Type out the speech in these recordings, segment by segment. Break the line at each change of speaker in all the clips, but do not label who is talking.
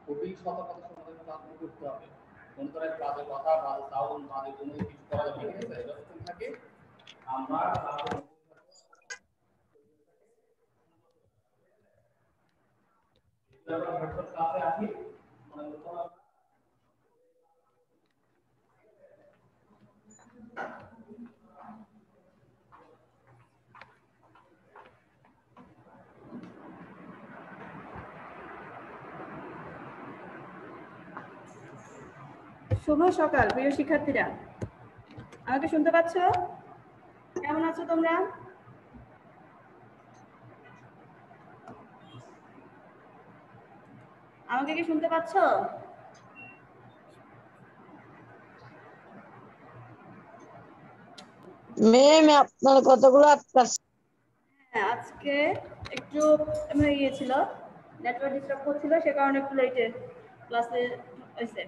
কঠিন শতকথা সমাধান ক্লাসগুলো করতে হবে। কোন ধরনের বাজে কথা বাজে সাউন্ড বাজে কোনো কিছু করা যাবে না, ঠিক আছে? যতক্ষণ থাকে আমরা ক্লাসে আসি মনে করো
শুভ সকাল প্রিয় শিক্ষার্থীরা, আমাকে শুনতে পাচ্ছ? কেমন আছো তোমরা? আমাকে কি শুনতে পাচ্ছ?
ম্যাম আপনার কতগুলো আটকাছে?
হ্যাঁ, আজকে একটু হয়ে গিয়েছিল, নেটওয়ার্ক ডিস্টার্ব করছিল, সে কারণে একটু লেটে ক্লাসে হয়েছে।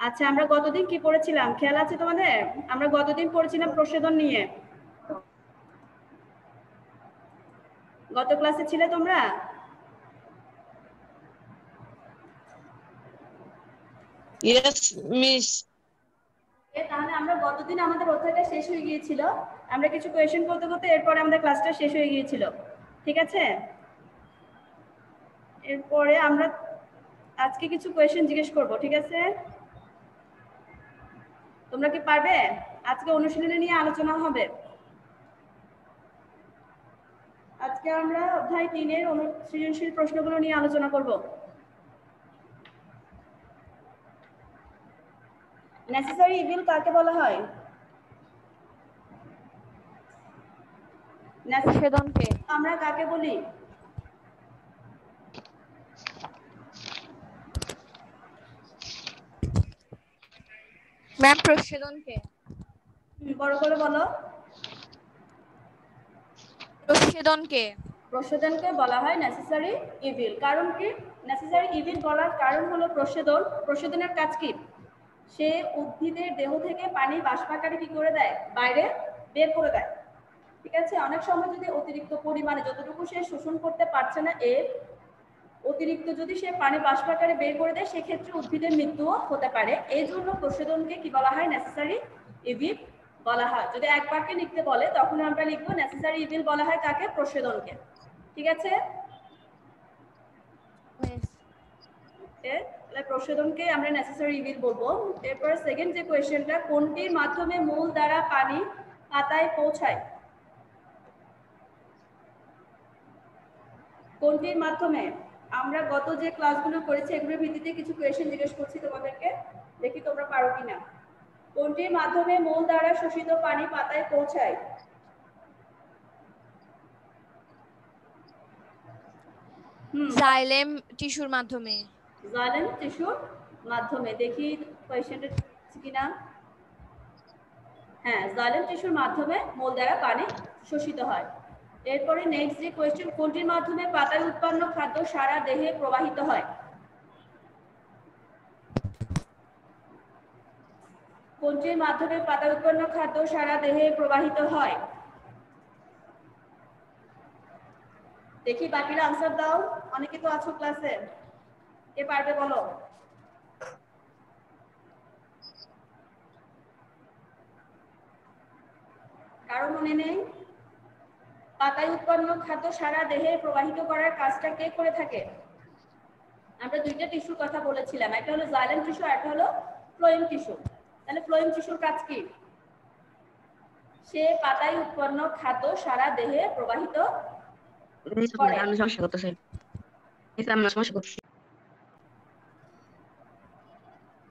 আচ্ছা, আমরা গতদিন কি পড়েছিলাম খেয়াল আছে তোমাদের? আমরা গতদিন পড়েছিলাম প্রশোধন নিয়ে। গত ক্লাসে ছিলে তোমরা?
Yes miss.
তাহলে আমরা গতদিন আমাদের অধ্যায়টা শেষ হয়ে গিয়েছিল, আমরা কিছু কোয়েশ্চেন করতে করতে এরপরে আমাদের ক্লাসটা শেষ হয়ে গিয়েছিল, ঠিক আছে? এরপরে আমরা আজকে কিছু কোয়েশ্চেন জিজ্ঞেস করব, ঠিক আছে? তোমরা কি পারবে? আজকে অনুশীলনী নিয়ে আলোচনা হবে। আজকে আমরা অধ্যায় 3 এর সৃজনশীল প্রশ্নগুলো নিয়ে আলোচনা করব। নেসেসারি ইভিল কাকে বলা হয়?
প্রশোধনকে।
আমরা কাকে বলি?
ম্যাম প্রশোধনকে।
বড় করে বলো।
প্রশোধনকে।
প্রশোধনকে বলা হয় নেসেসারি ইভিল। কারণ কি? নেসেসারি ইভিল বলার কারণ হলো প্রশোধনের কাজ কি? সে উদ্ভিদের দেহ থেকে পানি বাষ্পাকারে কি করে দেয়? বাইরে বের করে দেয়, ঠিক আছে? অনেক সময় যদি অতিরিক্ত পরিমাণে যতটুকু সে শোষণ করতে পারছে না এর অতিরিক্ত যদি সে পানি বাষ্পাকারে বের করে দেয়, সেক্ষেত্রে উদ্ভিদের মৃত্যুও হতে পারে। এই জন্য প্রশোধনকে কি বলা হয়? নেসেসারি ইভিল বলা হয়। যদি এক বাক্যে লিখতে বলে তখন আমরা লিখবো নেসেসারি ইভিল বলা হয় কাকে? প্রশোধনকে, ঠিক আছে? প্রশোধনকে আমরা নেসেসারি ইভিল বলবো। এরপর সেকেন্ড যে কোয়েশ্চেনটা, কোনটির মাধ্যমে মূল দ্বারা পানি পাতায় পৌঁছায়? কোনটির মাধ্যমে? আমরা গত যে ক্লাসগুলো করেছি এগুলোর ভিত্তিতে কিছু কোয়েশ্চেন জিজ্ঞেস করছি তোমাদেরকে, দেখি তোমরা পারো কিনা। কোনটির মাধ্যমে মূল দ্বারা শোষিত পানি পাতায় পৌঁছায়?
জাইলেম টিস্যুর মাধ্যমে।
জাইলেম টিস্যুর মাধ্যমে। দেখি কোয়েশ্চেনটা কিনা। হ্যাঁ, জাইলেম টিস্যুর মাধ্যমে মূল দ্বারা পানি শোষিত হয়। এরপরে নেক্সট যে কোয়েশ্চেন, কোনটির মাধ্যমে পাতায় উৎপন্ন খাদ্য সারা দেহে প্রবাহিত হয়? কোনটির মাধ্যমে পাতায় উৎপন্ন খাদ্য সারা দেহে প্রবাহিত হয়? দেখি বাকিরা আনসার দাও, অনেকে তো আছো ক্লাসে, কে পারবে বলো। কারো মনে নেই? পাতায় উৎপন্ন খাদ্য সারা দেহে প্রবাহিত করার কাজটা কে করে থাকে? আমরা দুইটা টিস্যুর কথা বলেছিলাম, একটা হলো জাইলেম টিস্যু আর একটা হলো ফ্লোয়েম টিস্যু। তাহলে ফ্লোয়েম টিস্যুর কাজ কি? সে পাতায় উৎপন্ন খাদ্য সারা দেহে প্রবাহিত করে।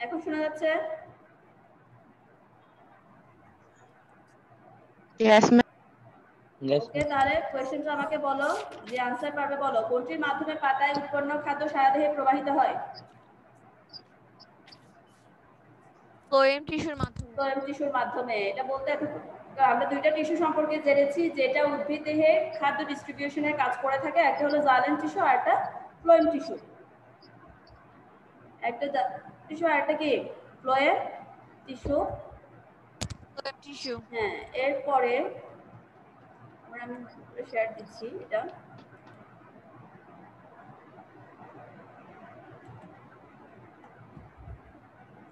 এখন শোনা যাচ্ছে? ওকে, তাহলে কোশ্চেনটা আমাকে বলো, যে আনসার পারবে বলো। কোনটির মাধ্যমে পাতায় উৎপন্ন খাদ্য সারা দেহে প্রবাহিত হয়?
ফ্লোয়েম টিস্যুর মাধ্যমে।
ফ্লোয়েম টিস্যুর মাধ্যমে। এটা বলতে আমরা দুইটা টিস্যু সম্পর্কে জেনেছি যেটা উদ্ভিদ দেহে খাদ্য ডিস্ট্রিবিউশনের কাজ করে থাকে, একটা হলো জাইলেম টিস্যু আর একটা ফ্লোয়েম টিস্যু। একটা টিস্যু আর একটা কি? Phloem tissue.
Phloem tissue.
হ্যাঁ, এরপরে আমি শেয়ার দিচ্ছি এটা।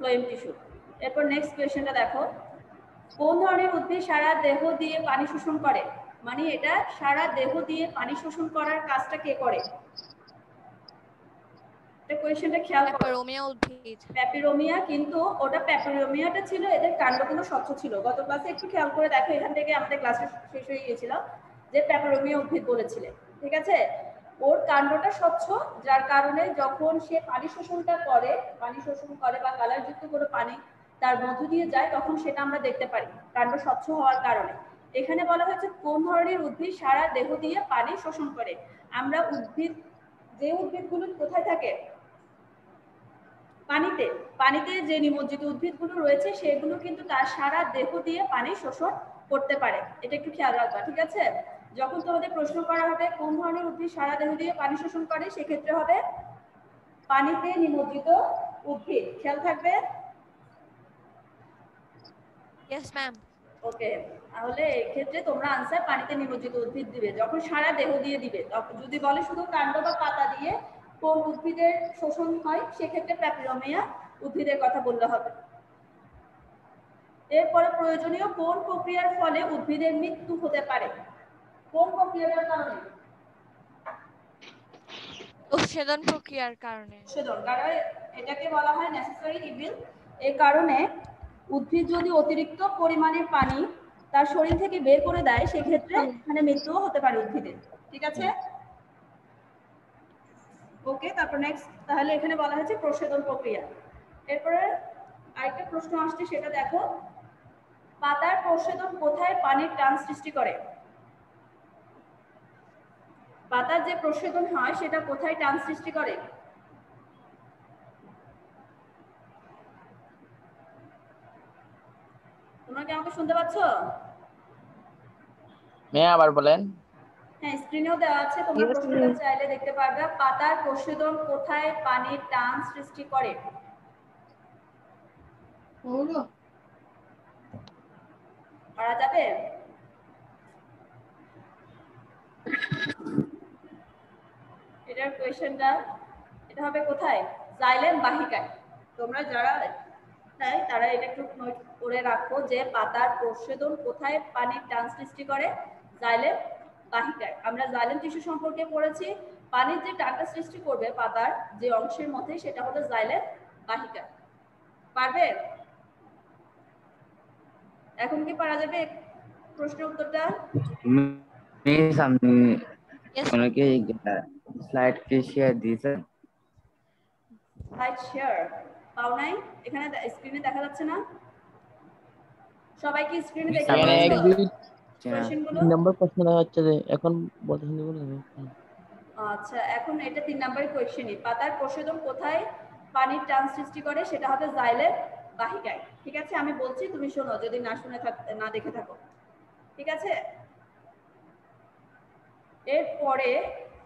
Phloem tissue. এরপর নেক্সট কোয়েশ্চেনটা দেখো, কোন ধরনের উদ্ভিদ সারা দেহ দিয়ে পানি শোষণ করে? মানে এটা সারা দেহ দিয়ে পানি শোষণ করার কাজটা কে করে? এটা কোয়েশ্চেনটা খেয়াল করো।
প্যাপিরোমিয়া উদ্ভিদ।
প্যাপিরোমিয়া, কিন্তু ওটা প্যাপিরোমিয়াটা ছিল এদের কাণ্ডগুলো স্বচ্ছ ছিল। গত ক্লাসে একটু খেয়াল করে দেখো, এখান থেকে আমাদের ক্লাস শেষ হয়ে গিয়েছিল যে প্যাপিরোমিয়া উদ্ভিদ বলেছিলেন, ঠিক আছে? ওর কাণ্ডটা স্বচ্ছ, যার কারণে যখন সে পানি শোষণটা করে, পানি শোষণ করে বা কালারযুক্ত কোনো পানি তার মধ্য দিয়ে যায়, তখন সেটা আমরা দেখতে পারি কাণ্ড স্বচ্ছ হওয়ার কারণে। এখানে বলা হয়েছে কোন ধরনের উদ্ভিদ সারা দেহ দিয়ে পানি শোষণ করে। আমরা উদ্ভিদ, যে উদ্ভিদগুলো কোথায় থাকে? পানিতে। পানিতে যে নিমজ্জিত উদ্ভিদগুলো রয়েছে সেগুলো কিন্তু তার সারা দেহ দিয়ে পানি শোষণ করতে পারে। এটা একটু খেয়াল রাখবা, ঠিক আছে? যখন তোমাদের প্রশ্ন করা হবে কোন ধরনের উদ্ভিদ সারা দেহ দিয়ে পানি শোষণ করে, সেক্ষেত্রে হবে পানিতে নিমজ্জিত উদ্ভিদ। খেয়াল থাকবে।
Yes ma'am.
ওকে, তাহলে এই ক্ষেত্রে তোমরা আনসার পানিতে নিমজ্জিত উদ্ভিদ দিবে। যখন সারা দেহ দিয়ে দিবে, তখন যদি বলে শুধু কাণ্ড বা পাতা দিয়ে কোন উদ্ভিদের শোষণ হয়, সেক্ষেত্রে প্যাপিরোমিয়া উদ্ভিদের কথা বললে হবে। এরপরে প্রয়োজনীয় কোন প্রক্রিয়ার ফলে উদ্ভিদের মৃত্যু হতে পারে? কোন প্রক্রিয়ার কারণে?
উচ্ছেদন প্রক্রিয়ার কারণে।
উচ্ছেদন, কারণ এটাকে বলা হয় নেসেসারি ইভিল। এই কারণে উদ্ভিদ যদি অতিরিক্ত পরিমাণে পানি তার শরীর থেকে বের করে দেয়, সেক্ষেত্রে এখানে মৃত্যুও হতে পারে উদ্ভিদের, ঠিক আছে? ওকে, তারপর নেক্সট, তাহলে এখানে বলা হয়েছে প্রচ্ছেদন প্রক্রিয়া। এরপরে আরেকটা প্রশ্ন আসছে, সেটা দেখো, পাতার প্রচ্ছেদন কোথায় পানির টান সৃষ্টি করে? পাতার যে প্রচ্ছেদন হয় সেটা কোথায় টান সৃষ্টি করে? তোমরা কি আমাকে শুনতে পাচ্ছ?
আবার বলেন।
হ্যাঁ, স্ক্রিনেও দেওয়া আছে, তোমরা প্রশ্নটা চাইলে দেখতে পারবে। পাতার প্রচ্ছেদন কোথায় পানির টান সৃষ্টি করে? পারা যাবে? এটার কোয়েশ্চেনটা, এটা হবে কোথায়? জাইলেম বাহিকায়। তোমরা যারা তারা এটা একটু নোট করে রাখো যে পাতার প্রচ্ছেদন কোথায় পানির টান সৃষ্টি করে? জাইলেম বাহিকায়। আমরা জাইলেম টিস্যু সম্পর্কে পড়েছি, পানির যে টানটা সৃষ্টি করবে পাতার যে অংশের মধ্যে, সেটা হলো জাইলেম বাহিকা। পারবে? এখন কি পারা যাবে প্রশ্নের উত্তরটা?
মিস আপনি
ইয়েস
অনেকে স্লাইড কি শেয়ার দিয়েছেন?
স্লাইড শেয়ার পাও নাই? এখানে স্ক্রিনে দেখা যাচ্ছে না? সবাই কি স্ক্রিনে দেখতে
এখানে এক
পাচ্ছ
দুই
কোশ্চেনগুলো?
নাম্বার প্রশ্ন দেখা যাচ্ছে যে এখন বলতে শুনতে বলে
আচ্ছা, এখন এটা 3 নম্বরের কোয়েশ্চেনই। পাতার প্রচ্ছেদন কোথায় পানির টান সৃষ্টি করে, সেটা হবে জাইলেম বাহিকায়, ঠিক আছে? আমি বলছি, তুমি শোনো, যদি না শুনে না দেখে থাকো, ঠিক আছে? এরপরে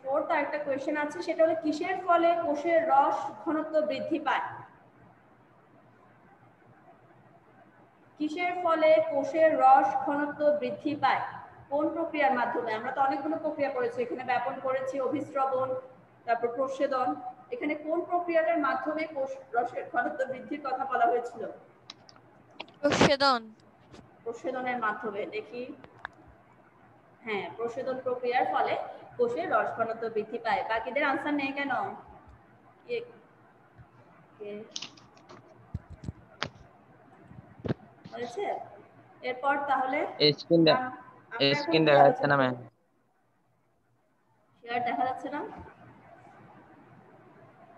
ফোর্থ আরেকটা কোয়েশ্চেন আছে, সেটা হলো কিসের ফলে কোষের রস ঘনত্ব বৃদ্ধি পায়? কিসের ফলে কোষের রস ঘনত্ব বৃদ্ধি পায়? কোন প্রক্রিয়ার মাধ্যমে? আমরা তো অনেকগুলো প্রক্রিয়া করেছি, এখানে ব্যাপন করেছি, অভিস্রবণ, তারপর প্রচ্ছেদন। এখানে কোন প্রক্রিয়াটার মাধ্যমে কোষ রসের ঘনত্ব বৃদ্ধির কথা বলা হয়েছিল?
প্রচ্ছেদন।
প্রচ্ছেদনের মাধ্যমে। দেখি, হ্যাঁ, প্রচ্ছেদন প্রক্রিয়ার ফলে কোষের রস ঘনত্ব বৃদ্ধি পায়। বাকিদের আনসার নেই কেন? হয়েছে? এরপর তাহলে
স্ক্রিন দেখা যাচ্ছে না ম্যাম।
শেয়ার দেখা যাচ্ছে না?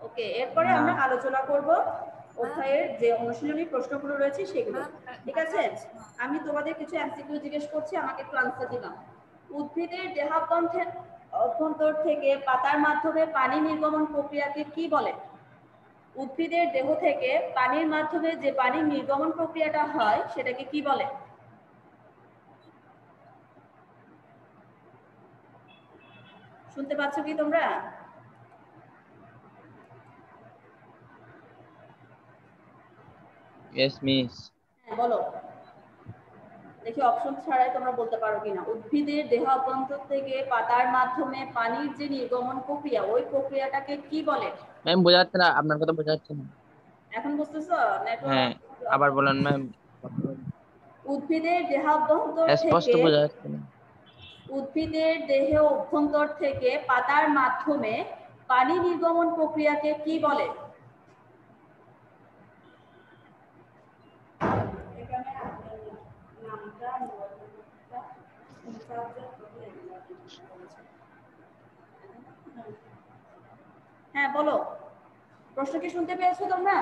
ওকে, এরপরে আমরা আলোচনা করব অধ্যায়ের যে অনুশীলনী প্রশ্নগুলো রয়েছে সেগুলো, ঠিক আছে? আমি তোমাদের কিছু এমসিকিউ জিজ্ঞেস করছি, আমাকে একটু আনসার দিবা। উদ্ভিদের অভ্যন্তর থেকে পাতার মাধ্যমে পানি নির্গমন প্রক্রিয়াকে কি বলে? উদ্ভিদের দেহ থেকে পানির মাধ্যমে যে পানি নির্গমন প্রক্রিয়াটা হয়, সেটাকে কি বলে? শুনতে পাচ্ছ কি তোমরা?
Yes miss.
হ্যাঁ, বলো, দেখি অপশন ছাড়াই তোমরা বলতে পারো কিনা। উদ্ভিদের দেহ অভ্যন্তর থেকে পাতার মাধ্যমে পানির যে নির্গমন প্রক্রিয়া, ওই প্রক্রিয়াটাকে কি বলে?
ম্যাম বোঝা যাচ্ছে না, আপনার কথা বোঝা যাচ্ছে না।
এখন বুঝতেছো?
হ্যাঁ
নেটওয়ার্ক
আবার বলেন ম্যাম।
উদ্ভিদের দেহাভ্যন্তর
স্পষ্ট
থেকে
বোঝা যাচ্ছে না।
উদ্ভিদের দেহ অভ্যন্তর থেকে পাতার মাধ্যমে পানি নির্গমন প্রক্রিয়াকে কি বলে? হ্যাঁ বলো, প্রশ্ন কি শুনতে পেয়েছো তোমরা?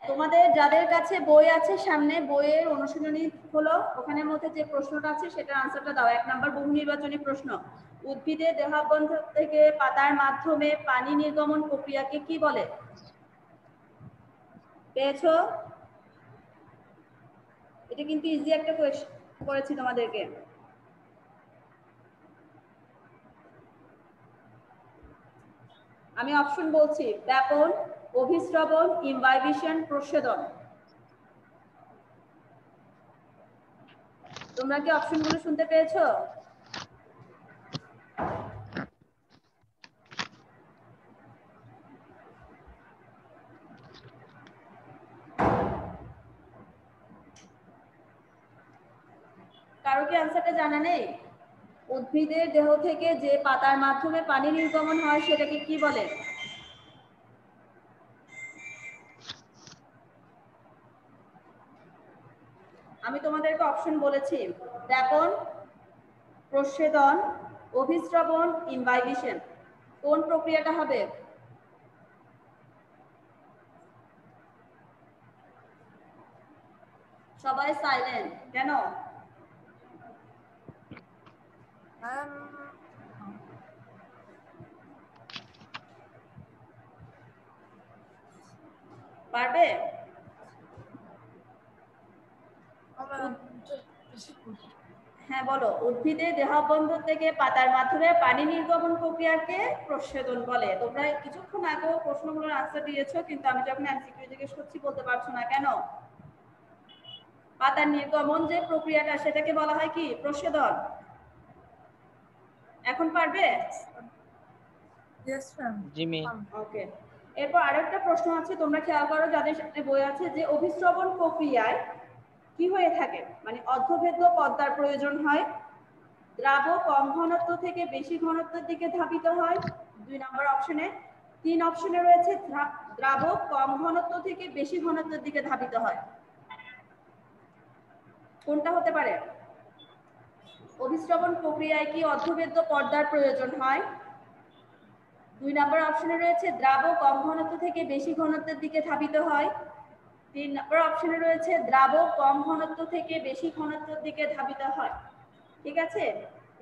তোমাদের যাদের কাছে বই আছে সামনে, বইয়ের অনুশীলনী হলো, ওখানের মধ্যে যে প্রশ্নটা আছে সেটার আনসারটা দাও। 1 নাম্বার বহু নির্বাচনী প্রশ্ন, উদ্ভিদের দেহাভ্যন্তর থেকে পাতার মাধ্যমে পানি নির্গমন প্রক্রিয়াকে কি বলে? পেয়েছো? এটা কিন্তু ইজি একটা কোয়েশ্চেন করেছি তোমাদেরকে। আমি অপশন বলছি, ব্যাপন, অভিস্রবণ, ইমবাইবিশন, প্রস্বেদন। তোমরা কি অপশনগুলো শুনতে পেয়েছো? কারো কি আনসারটা জানা নেই? উদ্ভিদের দেহ থেকে যে পাতার মাধ্যমে পানি নির্গমন হয় সেটাকে কি বলে? আমি তোমাদেরকে অপশন বলেছি, ব্যাপন, প্রস্বেদন, অভিস্রবণ, ইমবাইবিশন। কোন প্রক্রিয়াটা হবে? সবাই সাইলেন্ট কেন? পারবে? হ্যাঁ বলো, উদ্ভিদের দেহাভ্যন্তর থেকে পাতার মাধ্যমে পানি নির্গমন প্রক্রিয়াকে প্রস্বেদন বলে। তোমরা কিছুক্ষণ আগেও প্রশ্নগুলোর আনসার দিয়েছো, কিন্তু আমি যখন এমসিকিউ জিজ্ঞেস করছি বলতে পারছো না কেন? পাতার নির্গমন যে প্রক্রিয়াটা সেটাকে বলা হয় কি? প্রস্বেদন। এখন পারবে?
জি ম্যাম।
ওকে, এরপর আরেকটা প্রশ্ন আছে, তোমরা খেয়াল করো যাদের সামনে বই আছে, যে অভিস্রবণ প্রক্রিয়ায় কি হয়ে থাকে, মানে অর্ধভেদ্য পর্দার প্রয়োজন হয়, দ্রাবক কম ঘনত্ব থেকে বেশি ঘনত্বের দিকে ধাবিত হয় 2 নম্বর অপশনে, 3 অপশনে রয়েছে দ্রাবক কম ঘনত্ব থেকে বেশি ঘনত্বের দিকে ধাবিত হয়। কোনটা হতে পারে? অভিস্রবণ প্রক্রিয়ায় কি অর্ধভেদ্য পর্দার প্রয়োজন হয়? 2 নম্বর অপশনে রয়েছে দ্রাবক কম ঘনত্ব থেকে বেশি ঘনত্বের দিকে ধাবিত হয়। 3 নম্বর অপশনে রয়েছে দ্রাবক কম ঘনত্ব থেকে বেশি ঘনত্বের দিকে ধাবিত হয়। ঠিক আছে,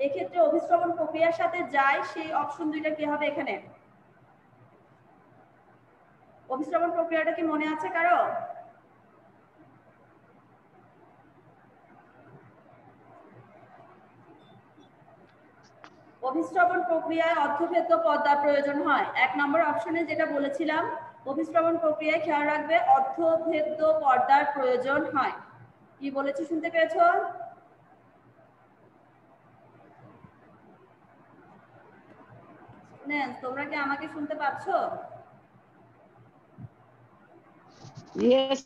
এক্ষেত্রে অভিস্রবণ প্রক্রিয়ার সাথে যায় সেই অপশন দুইটা কি হবে এখানে? অভিস্রবণ প্রক্রিয়াটা কি মনে আছে কারো? অভিস্রবণ প্রক্রিয়ায় অর্ধভেদ্য পর্দার প্রয়োজন হয়। 1 নম্বর অপশনে যেটা বলেছিলাম, অভিস্রবণ প্রক্রিয়ায় খেয়াল রাখবে অর্ধভেদ্য পর্দার প্রয়োজন হয়। কি বলেছি শুনতে পেয়েছো? তোমরা কি আমাকে শুনতে পাচ্ছ?
ইয়েস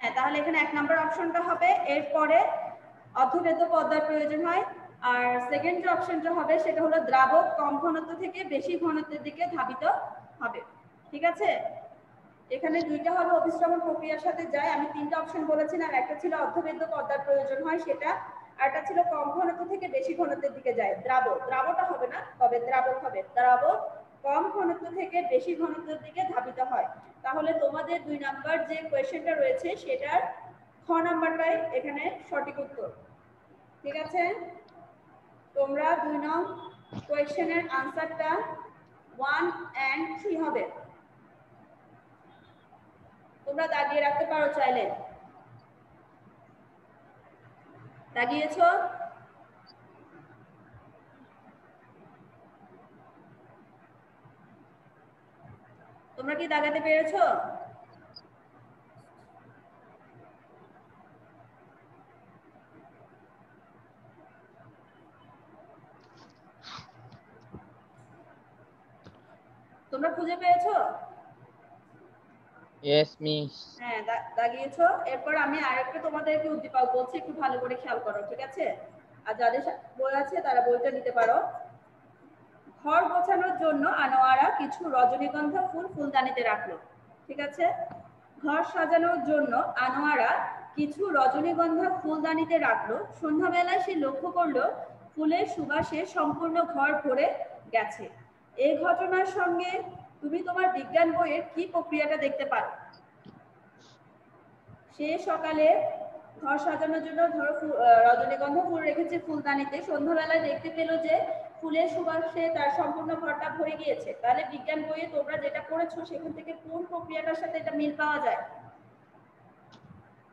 হ্যাঁ, তাহলে এখানে 1 নম্বর অপশনটা হবে, এরপরে অর্ধভেদ্য পর্দার প্রয়োজন হয়। আর সেকেন্ড যে অপশনটা হবে সেটা হলো দ্রাবক কম ঘনত্ব থেকে বেশি ঘনত্বের দিকে ধাবিত হবে। ঠিক আছে, এখানে দুইটা হবে অভিস্রবণ প্রক্রিয়ার সাথে যায়। আমি 3টা অপশন বলেছিলাম, একটা ছিল অর্ধভেদ্য পর্দার প্রয়োজন হয় সেটা, আর একটা ছিল কম ঘনত্ব থেকে বেশি ঘনত্বের দিকে যায়। দ্রাবকটা হবে না, তবে দ্রাবক হবে। দ্রাবক কম ঘনত্ব থেকে বেশি ঘনত্বের দিকে ধাবিত হয়। তাহলে তোমাদের 2 নাম্বার যে কোশ্চেনটা রয়েছে সেটার খ নাম্বারটাই এখানে সঠিক উত্তর। ঠিক আছে, তোমরা 2 নং কোশ্চেনের আনসারটা 1 and 3 হবে। তোমরা দাগিয়ে রাখতে পারো চাইলে। দাগিয়েছো? তোমরা কি দাগাতে পেরেছো? তোমরা খুঁজে পেয়েছো?
Yes, miss.
হ্যাঁ, দাগিয়েছো। এরপর আমি আরেকটা তোমাদেরকে উদ্দীপক বলছি, একটু ভালো করে খেয়াল করো, ঠিক আছে? আর যাদের বই আছে তারা বইটা নিতে পারো। ঘর গোছানোর জন্য আনোয়ারা কিছু রজনীগন্ধা ফুল ফুলদানিতে রাখলো, ঠিক আছে? ঘর সাজানোর জন্য আনোয়ারা কিছু রজনীগন্ধা ফুলদানিতে রাখলো। সন্ধ্যাবেলায় সে লক্ষ্য করলো ফুলের সুবাসে সম্পূর্ণ ঘর ভরে গেছে। এই ঘটনার সঙ্গে তুমি তোমার বিজ্ঞান বইয়ের কি প্রক্রিয়াটা দেখতে পারো? সে সকালে ঘর সাজানোর জন্য ধরো রজনীগন্ধা ফুল রেখেছে ফুলদানিতে, সন্ধ্যাবেলায় দেখতে পেলো যে ফুলের সুবাসে তার সম্পূর্ণ ঘরটা ভরে গিয়েছে। তাহলে বিজ্ঞান বইয়ে তোমরা যেটা পড়েছো সেখান থেকে কোন প্রক্রিয়াটার সাথে এটা মিল পাওয়া যায়?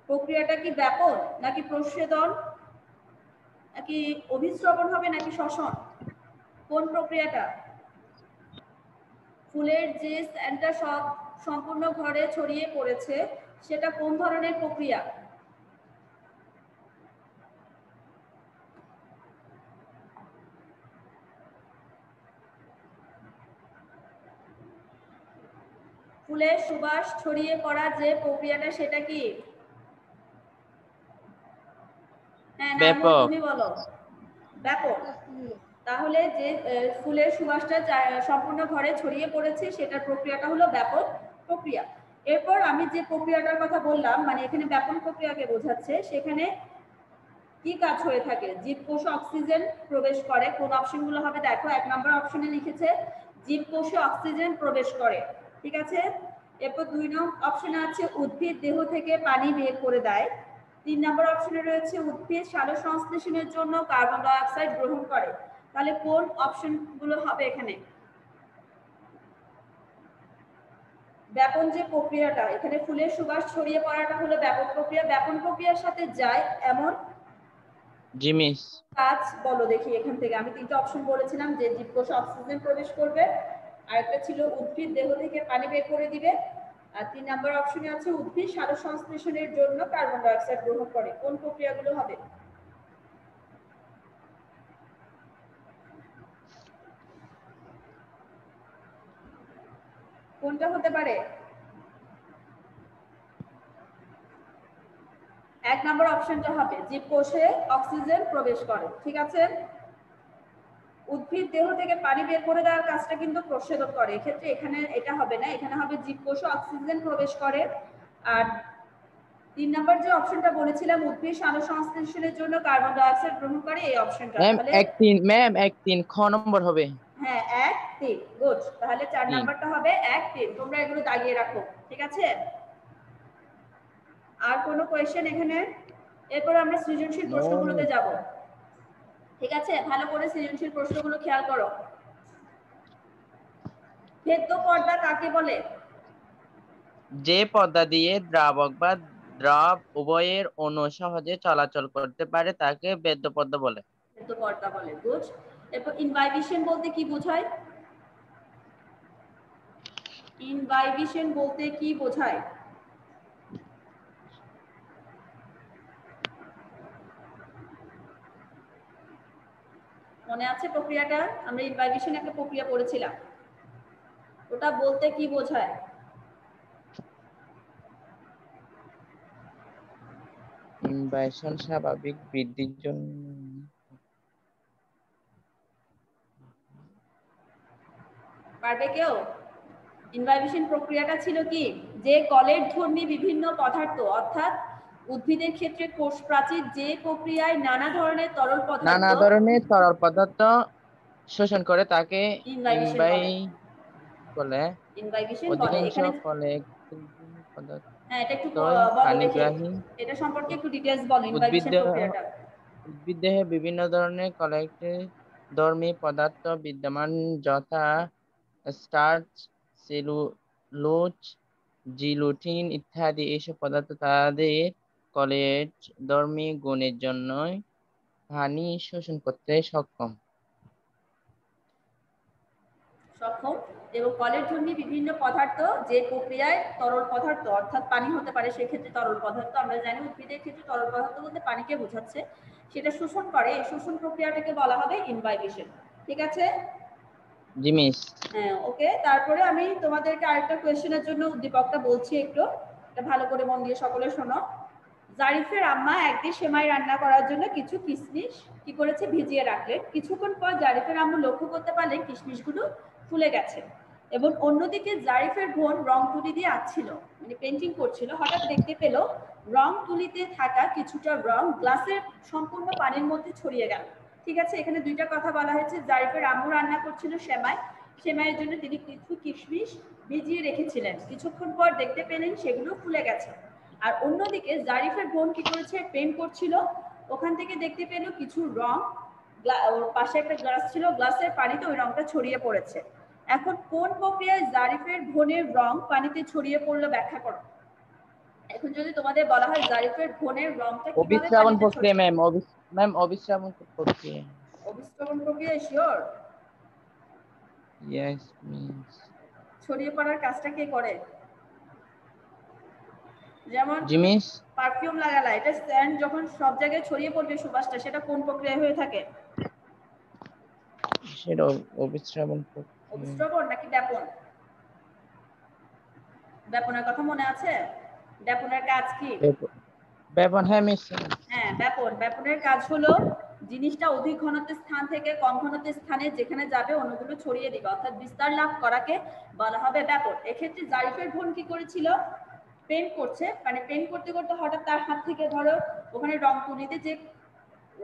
প্রক্রিয়াটা কি ব্যাপন নাকি প্রচ্ছেদন নাকি অভিস্রবণ হবে নাকি শ্বসন? কোন প্রক্রিয়াটা? ফুলের যে স্যান্টটা সব সম্পূর্ণ ঘরে ছড়িয়ে পড়েছে সেটা কোন ধরনের প্রক্রিয়া? ফুলের সুবাস ছড়িয়ে পড়া যে প্রক্রিয়াটা সেটা কি? হ্যাঁ,
ব্যাপক।
তুমি বলো। ব্যাপক। তাহলে যে ফুলের সুবাসটা সম্পূর্ণ ঘরে ছড়িয়ে পড়েছে সেটার প্রক্রিয়াটা হলো ব্যাপক প্রক্রিয়া। এরপর আমি যে প্রক্রিয়াটার কথা বললাম, মানে এখানে ব্যাপন প্রক্রিয়াকে বোঝাচ্ছে, সেখানে কি কাজ হয়ে থাকে? জীবকোষে অক্সিজেন প্রবেশ করে। কোন অপশনগুলো হবে দেখো, 1 নম্বর অপশনে লিখেছে জীবকোষে অক্সিজেন প্রবেশ করে, ঠিক আছে? এরপর 2 নম্বর অপশনে আছে উদ্ভিদ দেহ থেকে পানি বের করে দেয়। 3 নম্বর অপশনে রয়েছে উদ্ভিদ সালোক সংশ্লেষণের জন্য কার্বন ডাই অক্সাইড গ্রহণ করে। তাহলে কোন অপশনগুলো হবে এখানে? ব্যাপন যে প্রক্রিয়াটা, এখানে ফুলের সুবাস ছড়িয়ে পড়াটা হলো ব্যাপক প্রক্রিয়া। ব্যাপন প্রক্রিয়ার সাথে যায় এমন
জি মিস।
কাজ বলো দেখি এখান থেকে। আমি 3টা অপশন বলেছিলাম যে জীবকোষে অক্সিজেন প্রবেশ করবে, আরেকটা ছিল উদ্ভিদ দেহ থেকে পানি বের করে দিবে, আর 3 নম্বর অপশনে আছে উদ্ভিদ সালোক সংশ্লেষণের জন্য কার্বন ডাই অক্সাইড গ্রহণ করে। কোন প্রক্রিয়াগুলো হবে? কোনটা হতে পারে? 1 নম্বর অপশনটা হবে জীবকোষে অক্সিজেন প্রবেশ করে, ঠিক আছে? উদ্ভিদ দেহ থেকে পানি বের করে দেওয়ার কাজটা কিন্তু প্রচ্ছেদন করে। এক্ষেত্রে এখানে এটা হবে না, এখানে হবে জীবকোষে অক্সিজেন প্রবেশ করে। আর 3 নম্বর যে অপশনটা বলেছিলাম উদ্ভিদ সালোক সংশ্লেষণের জন্য কার্বন ডাই অক্সাইড গ্রহণ করে, এই অপশনটা। তাহলে
ম্যাম 1-3 খ নম্বর হবে।
হ্যাঁ, 1-3 গুড। তাহলে 4 নাম্বারটা হবে 1-3। তোমরা এগুলো দাগিয়ে রাখো, ঠিক আছে? আর কোনো কোশ্চেন এখানে? এরপর আমরা সৃজনশীল প্রশ্নগুলোতে যাব, ঠিক আছে? ভালো করে সৃজনশীল প্রশ্নগুলো খেয়াল করো। ভেদ্য পর্দা কাকে বলে?
যে পর্দা দিয়ে দ্রাবক বা দ্রব উভয়ের অণু সহজে চলাচল করতে পারে তাকে ভেদ্য পর্দা বলে।
ভেদ্য পর্দা বলে, গুড। এরপর ইনভাইবিশন বলতে কি বোঝায়? ইনভাইবিশন বলতে কি বোঝায়? মনে আছে প্রক্রিয়াটা? আমরা ইনভাইবিশন একটা প্রক্রিয়া পড়েছিলাম, ওটা বলতে কি বোঝায়?
ইনভাইশন স্বাভাবিক বৃদ্ধির জন্য।
পারবে কেউ? ইনভাইবিশন প্রক্রিয়াটা ছিল কি, যে কলের ধর্মী বিভিন্ন পদার্থ, অর্থাৎ উদ্ভিদের ক্ষেত্রে কোষ প্রাচীর যে প্রক্রিয়ায় নানা ধরনের তরল পদার্থ
শোষণ করে তাকে
ইনভাইবিশন
বলে।
ইনভাইবিশন বলে।
অধিকাংশ
এখানে
পদার্থ
হ্যাঁ, এটা একটু বলো দেখি, এটা সম্পর্কে একটু ডিটেইলস বলো ইনভাইবিশন প্রক্রিয়াটা।
উদ্ভিদ দেহে বিভিন্ন ধরনের ধর্মী পদার্থ বিদ্যমান, যথা স্টার্চ, সেলুলোজ, জিলুটিন ইত্যাদি। এইসব পদার্থ তাদের কলের ধর্মী গুণের জন্য পানি শোষণ করতে সক্ষম
এবং কলের ধর্মী বিভিন্ন পদার্থ যে প্রক্রিয়ায় তরল পদার্থ অর্থাৎ পানি হতে পারে, সেক্ষেত্রে তরল পদার্থ আমরা জানি উদ্ভিদের ক্ষেত্রে তরল পদার্থ বলতে পানিকে বোঝাচ্ছে, সেটা শোষণ করে। এই শোষণ প্রক্রিয়াটাকে বলা হবে ইনভাইবিশন, ঠিক আছে?
জি মিস।
হ্যাঁ ওকে, তারপরে আমি তোমাদেরকে আরেকটা কোয়েশ্চেনের জন্য উদ্দীপকটা বলছি, একটু এটা ভালো করে মন দিয়ে সকলে শোনো। জারিফের আম্মা একদিন সেমাই রান্না করার জন্য কিছু কিশমিশ কি করেছে, ভিজিয়ে রাখলেন। কিছুক্ষণ পর জারিফের আম্মু লক্ষ্য করতে পারলেন কিশমিশগুলো ফুলে গেছে, এবং অন্যদিকে জারিফের বোন রং তুলি দিয়ে আঁকছিল, মানে পেন্টিং করছিল। হঠাৎ দেখতে পেল রং তুলিতে থাকা কিছুটা রং গ্লাসের সম্পূর্ণ পানির মধ্যে ছড়িয়ে গেল। ঠিক আছে, এখানে দুইটা কথা বলা হয়েছে। জারিফের আম্মু রান্না করছিল সেমাই, সেমাইয়ের জন্য তিনি কিছু কিশমিশ ভিজিয়ে রেখেছিলেন। কিছুক্ষণ পর দেখতে পেলেন সেগুলো ফুলে গেছে। আর অন্যদিকে জারিফের বোন কি করেছে, পেন্ট করছিল, ওখান থেকে দেখতে পেল কিছু রং, ওর পাশে একটা গ্লাস ছিল, গ্লাসের পানিতে ওই রংটা ছড়িয়ে পড়েছে। এখন কোন প্রক্রিয়ায় জারিফের বোনের রং পানিতে ছড়িয়ে পড়লো ব্যাখ্যা করো। এখন যদি তোমাদের বলা হয় জারিফের বোনের রংটা কিভাবে
অবিশ্রাবণ
পানিতে
প্রক্রিয়া
ছড়িয়ে,
ম্যাম অবিশ্রাবণ প্রক্রিয়া।
অবিশ্রাবণ প্রক্রিয়া, শিওর?
Yes miss.
ছড়িয়ে পড়ার কাজটা কে করে? যেমন
জি মিস।
পারফিউম লাগালা, এটা সেন্ট যখন সব জায়গায় ছড়িয়ে পড়বে সুবাসটা, সেটা কোন প্রক্রিয়ায় হয়ে থাকে?
সেটা অবিশ্রাবণ প্রক্রিয়া।
অবিশ্রাবণ নাকি ব্যাপন? ব্যাপনের কথা মনে আছে? ব্যাপনের কাজ কি?
ব্যাপন, হ্যাঁ মিস।
হ্যাঁ ব্যাপন, ব্যাপনের কাজ হলো জিনিসটা অধিক ঘনত্বের স্থান থেকে কম ঘনত্বের স্থানে যেখানে যাবে অণুগুলো ছড়িয়ে দিবে, অর্থাৎ বিস্তার লাভ করাকে বলা হবে ব্যাপন। এক্ষেত্রে জারিফের বোন কি করেছিল, পেন্ট করছে, মানে পেন্ট করতে করতে হঠাৎ তার হাত থেকে ধরো ওখানে রং তুলিতে যে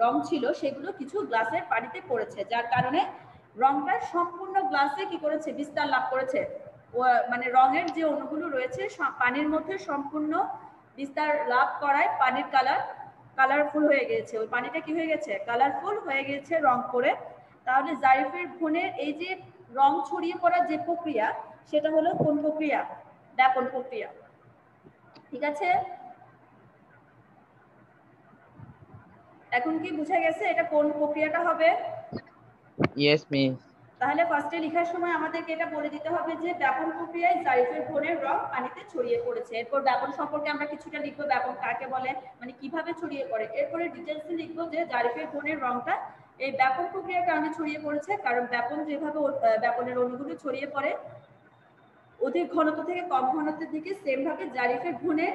রং ছিল সেগুলো কিছু গ্লাসের পানিতে পড়েছে, যার কারণে রংটা সম্পূর্ণ গ্লাসে কি করেছে, বিস্তার লাভ করেছে। মানে রঙের যে অণুগুলো রয়েছে পানির মধ্যে সম্পূর্ণ বিস্তার লাভ করায় পানির কালারফুল হয়ে গেছে, ওই পানিটা কি হয়ে গেছে, কালারফুল হয়ে গেছে রং করে। তাহলে জারিফের বোনের এই যে রং ছড়িয়ে পড়ার যে প্রক্রিয়া, সেটা হলো কোন প্রক্রিয়া, ব্যাপন প্রক্রিয়া। ঠিক আছে, এখন কি বুঝা গেছে এটা কোন প্রক্রিয়াটা হবে?
Yes miss.
তাহলে ফার্স্টে লেখার সময় আমাদেরকে এটা বলে দিতে হবে যে ব্যাপন প্রক্রিয়ায় জারিফের বোনের রং পানিতে ছড়িয়ে পড়েছে। এরপর ব্যাপন সম্পর্কে আমরা কিছুটা লিখবো, ব্যাপন কাকে বলে, মানে কিভাবে ছড়িয়ে পড়ে। এরপরে ডিটেইলসে লিখবো যে জারিফের বোনের রংটা এই ব্যাপন প্রক্রিয়ার কারণে ছড়িয়ে পড়েছে, কারণ ব্যাপন যেভাবে ব্যাপনের অণুগুলো ছড়িয়ে পড়ে অধিক ঘনত্ব থেকে কম ঘনত্বের দিকে, সেম ভাবে জারিফের বোনের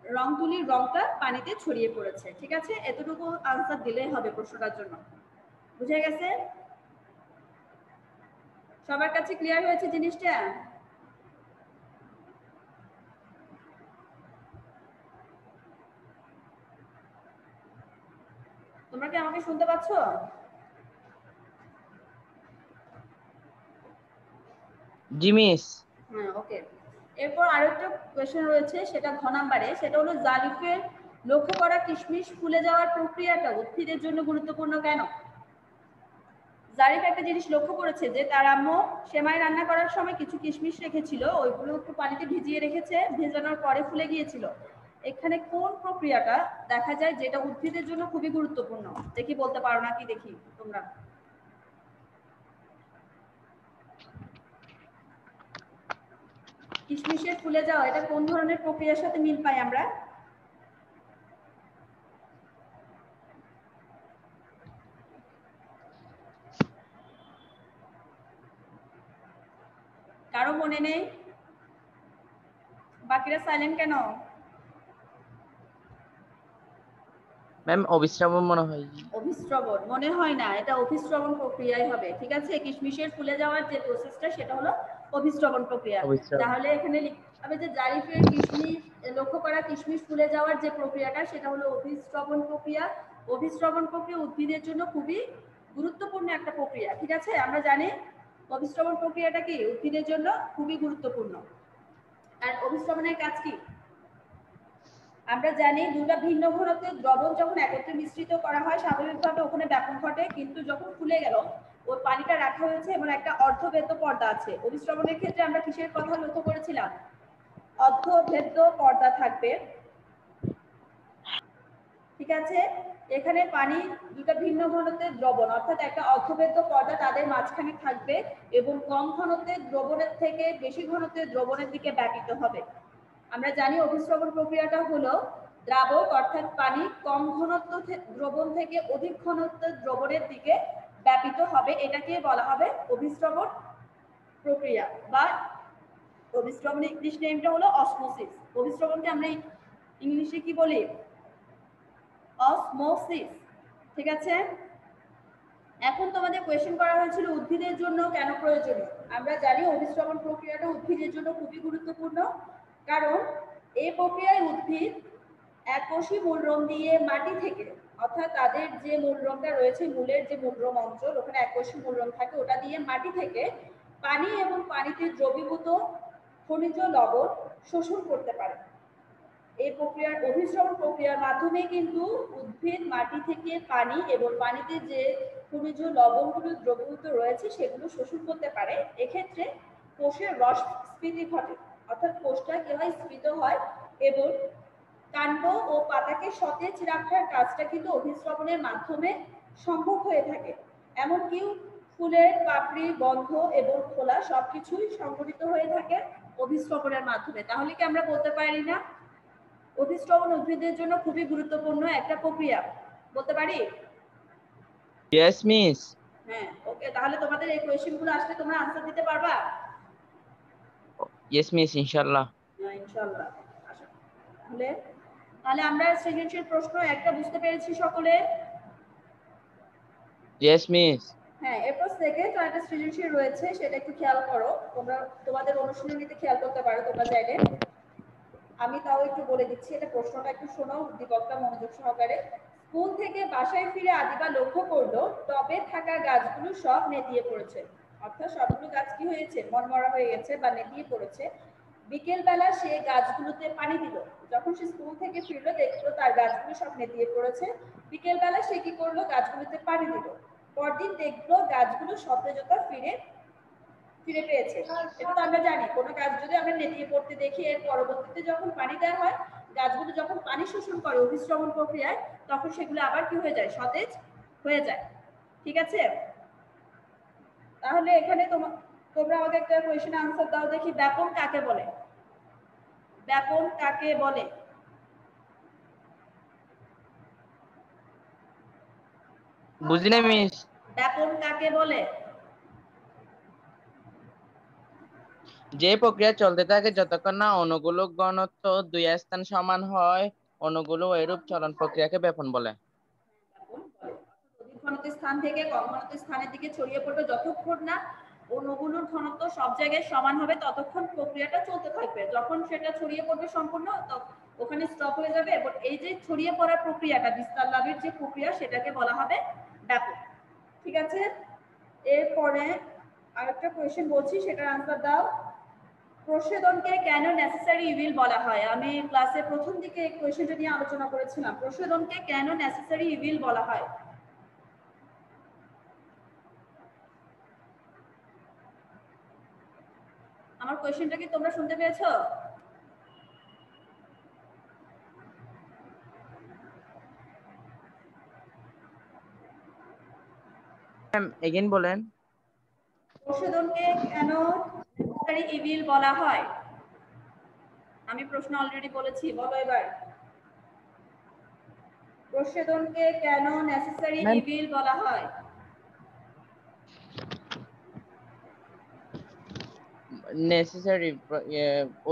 রং তুলির রংটা পানিতে ছড়িয়ে পড়েছে। ঠিক আছে, এতটুকু আনসার দিলেই হবে প্রশ্নটার জন্য। বুঝে গেছে? সবার কাছে ক্লিয়ার হয়েছে জিনিসটা? তোমরা কি আমাকে শুনতে পাচ্ছ?
জি মিস।
হ্যাঁ ওকে। এরপর আরেকটা কোশ্চেন রয়েছে, সেটা ঘ নাম্বারে, সেটা হলো জারিফের লক্ষ্য করা কিশমিশ ফুলে যাওয়ার প্রক্রিয়াটা উদ্ভিদের জন্য গুরুত্বপূর্ণ কেন? জারিফ একটা জিনিস লক্ষ্য করেছে যে তার আম্মু সেমাই রান্না করার সময় কিছু কিশমিশ রেখেছিল, ওইগুলো একটু পানিতে ভিজিয়ে রেখেছে, ভেজানোর পরে ফুলে গিয়েছিল। এখানে কোন প্রক্রিয়াটা দেখা যায় যেটা উদ্ভিদের জন্য খুবই গুরুত্বপূর্ণ? দেখি বলতে পারো নাকি, দেখি তোমরা। কিশমিশের ফুলে যাওয়া, এটা কোন ধরনের প্রক্রিয়ার সাথে মিল পাই আমরা? কারো মনে নেই? বাকিরা সাইলেন্ট কেন?
ম্যাম অবিশ্রাবণ মনে হয়।
অভিস্রবণ মনে হয় না, এটা অভিস্রবণ প্রক্রিয়াই হবে। ঠিক আছে, কিশমিশের ফুলে যাওয়ার যে প্রসেসটা সেটা হলো অভিস্রবণ প্রক্রিয়া। তাহলে এখানে লিখতে হবে যে জারিফের কিশমিশ লক্ষ্য করা কিশমিশ ফুলে যাওয়ার যে প্রক্রিয়াটা সেটা হলো অভিস্রবণ প্রক্রিয়া। অভিস্রবণ প্রক্রিয়া উদ্ভিদের জন্য খুবই গুরুত্বপূর্ণ একটা প্রক্রিয়া। ঠিক আছে, আমরা জানি অভিস্রবণ প্রক্রিয়াটা কি উদ্ভিদের জন্য খুবই গুরুত্বপূর্ণ। আর অভিস্রবণের কাজ কি? আমরা জানি দুটো ভিন্ন ঘনত্বের দ্রবণ যখন একত্রে মিশ্রিত করা হয় স্বাভাবিকভাবে ওখানে ব্যাপন ঘটে, কিন্তু যখন ফুলে গেল ওই পানিটা রাখা হয়েছে এবং একটা অর্ধভেদ্য পর্দা আছে। অভিস্রবণের ক্ষেত্রে আমরা কিসের কথা লক্ষ্য করেছিলাম? অর্ধভেদ্য পর্দা থাকবে। ঠিক আছে, এখানে পানি দুটো ভিন্ন ঘনত্বের দ্রবণ অর্থাৎ একটা অর্ধভেদ্য পর্দা তাদের মাঝখানে থাকবে এবং কম ঘনত্বের দ্রবণের থেকে বেশি ঘনত্বের দ্রবণের দিকে ব্যাপিত হবে। আমরা জানি অভিস্রবণ প্রক্রিয়াটা হলো দ্রাবক অর্থাৎ পানি কম ঘনত্ব দ্রবণ থেকে অধিক ঘনত্ব দ্রবণের দিকে ব্যাপিত হবে, এটাকে বলা হবে অভিস্রবণ প্রক্রিয়া বা অভিস্রবণ ইংলিশ নেমটা হলো অসমোসিস। অভিস্রবণকে আমরা ইংলিশে কি বলি? অসমোসিস। ঠিক আছে, এখন তোমাদের কোয়েশ্চেন করা হয়েছিল উদ্ভিদের জন্য কেন প্রয়োজনীয়। আমরা জানি অভিস্রবণ প্রক্রিয়াটা উদ্ভিদের জন্য খুবই গুরুত্বপূর্ণ, কারণ এই প্রক্রিয়ায় উদ্ভিদ এককোষী মূলরোম দিয়ে মাটি থেকে, অর্থাৎ তাদের যে মূলরোমটা রয়েছে, মূলের যে মূলরোম অঞ্চল, ওখানে এককোষী মূলরোম থাকে, ওটা দিয়ে মাটি থেকে পানি এবং পানিতে দ্রবীভূত খনিজ লবণ শোষণ করতে পারে। এই প্রক্রিয়ার অভিস্রবণ প্রক্রিয়ার মাধ্যমে কিন্তু উদ্ভিদ মাটি থেকে পানি এবং পানিতে যে খনিজ লবণগুলো দ্রবীভূত রয়েছে সেগুলো শোষণ করতে পারে। এক্ষেত্রে কোষের রস স্ফীতি ঘটে, অর্থাৎ কোষটা কি হয়, স্ফীত হয় এবং কাণ্ড ও পাতাকে সতেজ রাখার কাজটা কিন্তু অভিস্রবণের মাধ্যমে সম্ভব হয়ে থাকে। এমনকি ফুলের পাপড়ি, গন্ধ এবং খোলা সবকিছুই সংঘটিত হয়ে থাকে অভিস্রবণের মাধ্যমে। তাহলে কি আমরা বলতে পারি না অভিস্রবণ উদ্ভিদের জন্য খুবই গুরুত্বপূর্ণ একটা প্রক্রিয়া? বলতে পারি?
Yes miss.
হ্যাঁ, ওকে, তাহলে তোমাদের এই কোয়েশ্চেনগুলো আসলে তোমরা আনসার দিতে পারবা?
ইয়েস মিস, ইনশাআল্লাহ।
হ্যাঁ, ইনশাআল্লাহ। আচ্ছা, তাহলে আমরা সৃজনশীল প্রশ্ন একটা বুঝতে পেরেছি সকলে?
Yes miss.
হ্যাঁ, এরপর সেকেন্ড আরেকটা সৃজনশীল রয়েছে, সেটা একটু খেয়াল করো। তোমরা তোমাদের অনুশীলনীতে খেয়াল করতে পারো তোমরা চাইলে। আমি তাও একটু বলে দিচ্ছি, এটা প্রশ্নটা একটু শোনো দীপকটা মনোযোগ সহকারে। স্কুল থেকে বাসায় ফিরে আদিবা লক্ষ্য করলো টবে থাকা গাছগুলো সব নেতিয়ে পড়েছে, অর্থাৎ সবগুলো গাছ কি হয়েছে, মনমরা হয়ে গেছে বা নেতিয়ে পড়েছে। বিকেল বেলা সে গাছগুলোতে পানি দিল। যখন সে স্কুল থেকে ফিরলো দেখলো তার গাছগুলো সব নেতিয়ে পড়েছে। বিকেল বেলা সে কি করলো, গাছগুলোতে পানি দিল। পরদিন দেখলো গাছগুলো সতেজতা ফিরে পেয়েছে। এটা তো আমরা জানি, কোনো গাছ যদি আমরা নেতিয়ে পড়তে দেখি, এর পরবর্তীতে যখন পানি দেওয়া হয়, গাছগুলো যখন পানি শোষণ করে অভিস্রবণ প্রক্রিয়ায়, তখন সেগুলো আবার কি হয়ে যায়, সতেজ হয়ে যায়। ঠিক আছে, তাহলে এখানে তোমরা আমাকে একটা কোয়েশ্চেন আনসার দাও দেখি, ব্যাপন কাকে বলে? ব্যাপন কাকে বলে?
বুঝি না মিস।
ব্যাপন কাকে বলে?
যে প্রক্রিয়া চলতে থাকে যতক্ষণ না অণুগুলো ঘনত্ব দুই স্থান সমান হয়, অণুগুলো এরূপ চলন প্রক্রিয়াকে ব্যাপন বলে।
অধিক ঘনত্ব স্থান থেকে কম ঘনত্ব স্থানের দিকে ছড়িয়ে পড়বে, যতক্ষণ না অণুগুলোর ঘনত্ব সব জায়গায় সমান হবে ততক্ষণ প্রক্রিয়াটা চলতে থাকবে। যখন সেটা ছড়িয়ে পড়বে সম্পূর্ণ, ওখানে স্টপ হয়ে যাবে। এবং এই যে ছড়িয়ে পড়ার প্রক্রিয়াটা, বিস্তার লাভের যে প্রক্রিয়া, সেটাকে বলা হবে ব্যাপন। ঠিক আছে, এরপরে আরেকটা কোয়েশ্চেন বলছি, সেটার আনসার দাও। প্রচ্ছেদনকে কেন নেসেসারি ইভিল বলা হয়? আমি ক্লাসে প্রথম দিকে এই কোয়েশ্চেনটা নিয়ে আলোচনা করেছিলাম। প্রচ্ছেদনকে কেন নেসেসারি ইভিল বলা হয়? আমার কোয়েশ্চেনটা কি তোমরা শুনতে পেয়েছো?
ম্যাম এগেইন বলেন।
প্রচ্ছেদনকে কেন নেসেসারি ইভিল বলা হয়? আমি প্রশ্ন অলরেডি বলেছি, বলো এবার। প্রচ্ছেদনকে কেন নেসেসারি ইভিল বলা হয়?
নেসেসারি,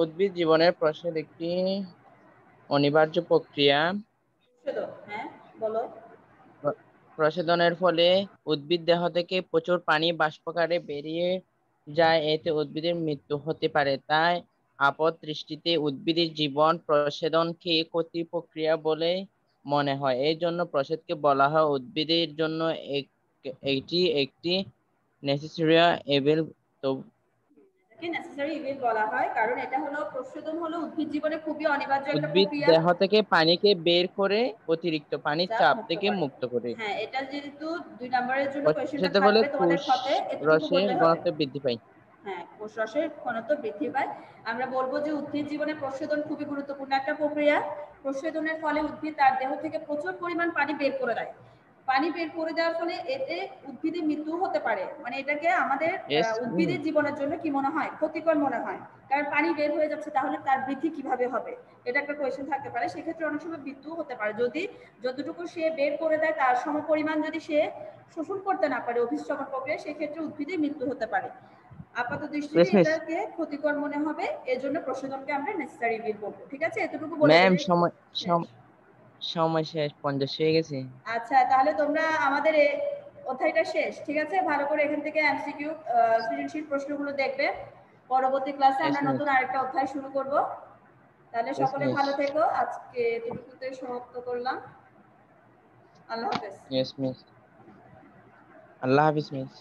উদ্ভিদ জীবনের প্রসার একটি অনিবার্য প্রক্রিয়া।
প্রচ্ছেদন, হ্যাঁ বলো।
প্রচ্ছেদনের ফলে উদ্ভিদ দেহ থেকে প্রচুর পানি বাষ্পাকারে বেরিয়ে যায়, এতে উদ্ভিদের মৃত্যু হতে পারে। তাই আপাত দৃষ্টিতে উদ্ভিদের জীবন প্রচ্ছেদনকে ক্ষতি প্রক্রিয়া বলে মনে হয়। এই জন্য প্রচ্ছেদকে বলা হয় উদ্ভিদের জন্য এটি একটি নেসেসারি ইভিল। তো
নেসেসারি ইভিল বলা হয় কারণ এটা হলো, প্রচ্ছেদন হলো উদ্ভিদ জীবনে খুবই অনিবার্য একটা
উদ্ভিদ
প্রক্রিয়া।
দেহ থেকে পানিকে বের করে অতিরিক্ত পানির চাপ থেকে মুক্ত করে।
হ্যাঁ, এটা যেহেতু 2 নম্বরের জন্য কোশ্চেনটা
প্রচ্ছেদের ফলে
থাকবে তোমাদের
কোষ
খাতে, এতটুকু
রসের
বললে হবে।
ঘনত্ব বৃদ্ধি পায়।
হ্যাঁ, কোষ রসের ঘনত্ব বৃদ্ধি পায়। আমরা বলবো যে উদ্ভিদ জীবনে প্রচ্ছেদন খুবই গুরুত্বপূর্ণ একটা প্রক্রিয়া। প্রচ্ছেদনের ফলে উদ্ভিদ তার দেহ থেকে প্রচুর পরিমাণ পানি বের করে দেয়। পানি বের করে দেওয়ার ফলে এতে উদ্ভিদের মৃত্যু হতে পারে, মানে এটাকে আমাদের
Yes,
উদ্ভিদের জীবনের জন্য কি মনে হয়, ক্ষতিকর মনে হয়, কারণ পানি বের হয়ে যাচ্ছে, তাহলে তার বৃদ্ধি কিভাবে হবে, এটা একটা কোয়েশ্চেন থাকতে পারে। সেক্ষেত্রে অনেক সময় মৃত্যু হতে পারে যদি যতটুকু সে বের করে দেয় তার সমপরিমাণ যদি সে শোষণ করতে না পারে অভিস্রবণ প্রক্রিয়া, সেক্ষেত্রে উদ্ভিদের মৃত্যু হতে পারে। আপাত দৃষ্টিতে
Yes, miss.
এটাকে ক্ষতিকর মনে হবে, এর জন্য প্রশোধনকে আমরা নেসেসারি ইভিল বলবো। ঠিক আছে, এতটুকু বলে
ম্যাম
দিলেই শেষ।
সময় শেষ, 50 হয়ে গেছে।
আচ্ছা, তাহলে তোমরা আমাদের এই অধ্যায়টা শেষ। ঠিক আছে, ভালো করে এখান থেকে এমসিকিউ সৃজনশীল প্রশ্নগুলো দেখবে। পরবর্তী ক্লাসে
Yes,
আমরা
miss.
নতুন আরেকটা অধ্যায় শুরু করব। তাহলে
Yes,
সকলে
miss.
ভালো থেকো, আজকে এতটুকুতে সমাপ্ত করলাম। আল্লাহ হাফেজ।
Yes, miss. আল্লাহ হাফিজ, মিস।